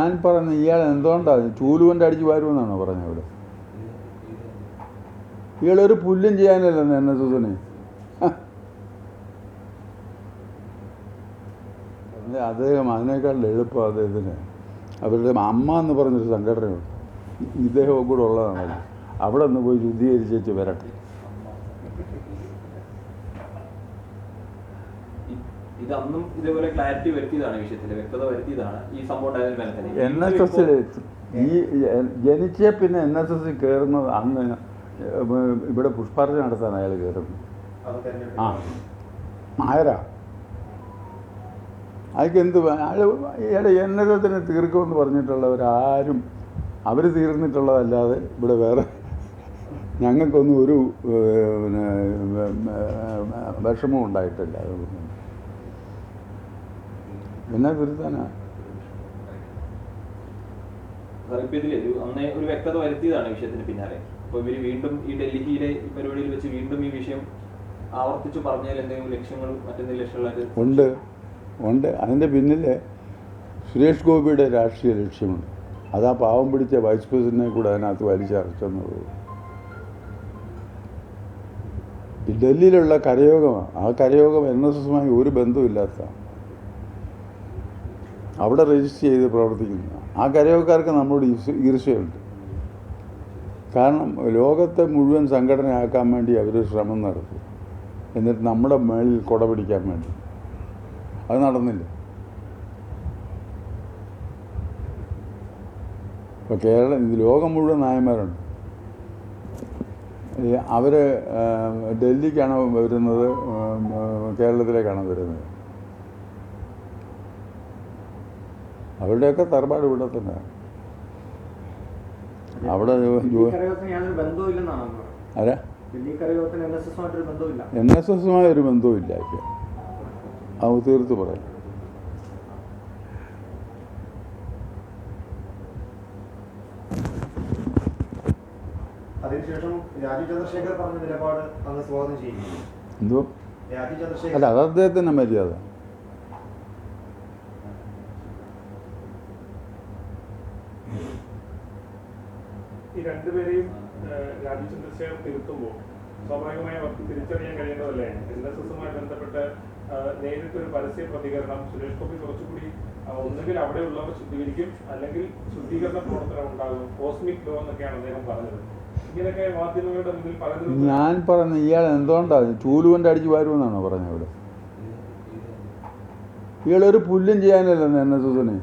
ഞാൻ പറഞ്ഞ ഇയാൾ എന്തുകൊണ്ടാണ് ചൂലുകൊണ്ട് അടിച്ച് വരുമെന്നാണോ പറഞ്ഞത് ഇവിടെ? ഇയാളൊരു പുല്ലും ചെയ്യാനല്ലെന്ന് എന്നെ സുധനെ. അദ്ദേഹം അതിനേക്കാൾ എളുപ്പം അദ്ദേഹത്തിന് അവരുടെ അമ്മ എന്ന് പറഞ്ഞൊരു സംഘടനയുണ്ട്, ഇദ്ദേഹവും കൂടെ ഉള്ളതാണല്ലോ. അവിടെ ഒന്ന് പോയി ശുദ്ധീകരിച്ച് വരട്ടെ. ഇത് അന്നും ഇതേപോലെ ക്ലാരിറ്റി വരുത്തിയതാണ്, വിഷയത്തിൽ വ്യക്തത വരുത്തിയതാണ് ഈ സംഭവം. NSS ഈ ജനിച്ച പിന്നെ NSS കയറുന്നത് അന്ന് ഇവിടെ പുഷ്പാർച്ചന നടത്താൻ അയാൾ കയറുന്നു. ആ ആരാ അയാൾക്ക് എന്ത് അയാളെ NSSനെ തീർക്കുമെന്ന് പറഞ്ഞിട്ടുള്ളവരാരും അവർ തീർന്നിട്ടുള്ളതല്ലാതെ ഇവിടെ വേറെ ഞങ്ങൾക്കൊന്നും ഒരു വിഷമവും ഉണ്ടായിട്ടില്ല. പിന്നെ തിരുത്താനാ അന്നേ ഒരു വ്യക്തത വരുത്തിയതാണ് വിഷയത്തിന് പിന്നാലെ. അപ്പൊ ഇവര് വീണ്ടും ഈ ഡൽഹിയിലെ ഈ പരിപാടിയിൽ വെച്ച് വീണ്ടും ഈ വിഷയം ആവർത്തിച്ച് പറഞ്ഞാൽ എന്തെങ്കിലും ലക്ഷ്യങ്ങളും മറ്റെന്തെങ്കിലും ലക്ഷ്യമുള്ള ഉണ്ട്. അതിൻ്റെ പിന്നിൽ സുരേഷ് ഗോപിയുടെ രാഷ്ട്രീയ ലക്ഷ്യമുണ്ട്. അതാ പാവം പിടിച്ച വൈസ് പ്രസിഡന്റിനെ കൂടെ അതിനകത്ത് വലിച്ചടച്ചെന്നത്. ഡൽഹിയിലുള്ള കരയോഗമാണ്. ആ കരയോഗം NSSുമായി ഒരു ബന്ധമില്ലാത്തതാണ്. അവിടെ രജിസ്റ്റർ ചെയ്ത് പ്രവർത്തിക്കുന്നു. ആ കരയോഗക്കാർക്ക് നമ്മളോട് ഈർഷ്യയുണ്ട്. കാരണം ലോകത്തെ മുഴുവൻ സംഘടനയാക്കാൻ വേണ്ടി അവർ ശ്രമം നടത്തി, എന്നിട്ട് നമ്മുടെ മേളിൽ കൊട പിടിക്കാൻ വേണ്ടി. അത് നടന്നില്ല. ഇപ്പോൾ ലോകം മുഴുവൻ നായന്മാരുണ്ട്. അവർ ഡൽഹിക്കാണോ വരുന്നത്, കേരളത്തിലേക്കാണോ വരുന്നത്? അവരുടെയൊക്കെ തറവാട് ഇവിടെ തന്നെ. അവിടെ ആരാ NSSുമായി ഒരു ബന്ധവും ഇല്ല. അത് തീർത്ത് പറയാം. അതിനുശേഷം രാജീവ് ചന്ദ്രശേഖർ പറഞ്ഞ നിലപാട് അങ്ങ് സ്വാഗതം ചെയ്യുന്നു. എന്തോ അല്ല, അത് അദ്ദേഹത്തിൻ്റെ മര്യാദ. ഈ രണ്ടുപേരെയും രാജീവ് ചന്ദ്രശേഖർ തിരുത്തുമ്പോൾ സ്വാഭാവികമായി അവർക്ക് തിരിച്ചറിയാൻ കഴിയേണ്ടതല്ലേ NSSുമായി ബന്ധപ്പെട്ട് നേരിട്ടൊരു പരസ്യ പ്രതികരണം സുരേഷ് ഗോപി കുറച്ചുകൂടി ഒന്നുകിൽ അവിടെയുള്ളവർ ശുദ്ധീകരിക്കും, അല്ലെങ്കിൽ ശുദ്ധീകരണ പ്രവർത്തനം ഉണ്ടാകും, കോസ്മിക് ലോ എന്നൊക്കെയാണ് അദ്ദേഹം പറഞ്ഞത്. ഇങ്ങനെയൊക്കെ മാധ്യമങ്ങളുടെ മുന്നിൽ പലരും ഞാൻ പറഞ്ഞ ഇയാൾ എന്തുകൊണ്ടാണ് ചൂലുകൊണ്ട് അടിച്ച് വരുമെന്നാണോ പറഞ്ഞത് ഇവിടെ? ഇയാളൊരു പുല്ലും ചെയ്യാനല്ലെന്ന് NSSനെ.